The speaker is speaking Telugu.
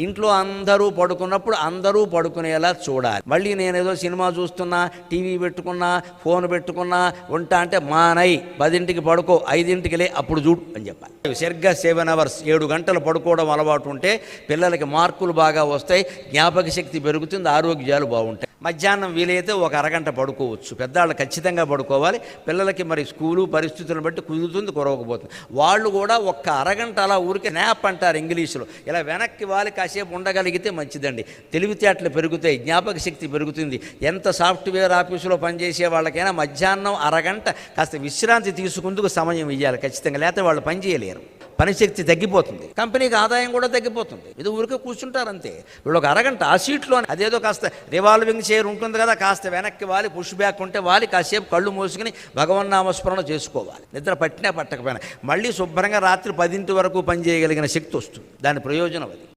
ఇంట్లో అందరూ పడుకున్నప్పుడు అందరూ పడుకునేలా చూడాలి. మళ్ళీ నేనేదో సినిమా చూస్తున్నా, టీవీ పెట్టుకున్నా, ఫోన్ పెట్టుకున్నా ఉంటా అంటే మానై 10ంటికి పడుకో, 5ంటికి లే, అప్పుడు చూడు అని చెప్పాలి. సరిగ్గా 7 అవర్స్ 7 గంటలు పడుకోవడం అలవాటు ఉంటే పిల్లలకి మార్కులు బాగా వస్తాయి, జ్ఞాపక శక్తి పెరుగుతుంది, ఆరోగ్యాలు బాగుంటాయి. మధ్యాహ్నం వీలైతే ఒక అరగంట పడుకోవచ్చు. పెద్దవాళ్ళు ఖచ్చితంగా పడుకోవాలి. పిల్లలకి మరి స్కూలు పరిస్థితులను బట్టి కుదురుతుంది, కురవకపోతుంది. వాళ్ళు కూడా ఒక్క అరగంట అలా ఊరికే నాప్ అంటారు ఇంగ్లీషులో, ఇలా వెనక్కి వాలి కాసేపు ఉండగలిగితే మంచిదండి. తెలివితేటలు పెరుగుతాయి, జ్ఞాపక శక్తి పెరుగుతుంది. ఎంత సాఫ్ట్వేర్ ఆఫీసులో పనిచేసే వాళ్ళకైనా మధ్యాహ్నం అరగంట కాస్త విశ్రాంతి తీసుకుందుకు సమయం ఇవ్వాలి ఖచ్చితంగా, లేకపోతే వాళ్ళు పని చేయలేరు, పనిశక్తి తగ్గిపోతుంది, కంపెనీకి ఆదాయం కూడా తగ్గిపోతుంది. ఇది ఊరికే కూర్చుంటారు అంతే. వీళ్ళు ఒక అరగంట ఆ సీట్లో అదేదో కాస్త రివాల్వింగ్ చైర్ ఉంటుంది కదా, కాస్త వెనక్కి వాలి, పుష్ బ్యాక్ ఉంటే వాలి కాసేపు కళ్ళు మూసుకుని భగవన్నామస్మరణ చేసుకోవాలి. నిద్ర పట్టినా పట్టకపోయినా మళ్ళీ శుభ్రంగా రాత్రి 10 వరకు పనిచేయగలిగిన శక్తి వస్తుంది. దాని ప్రయోజనం అది.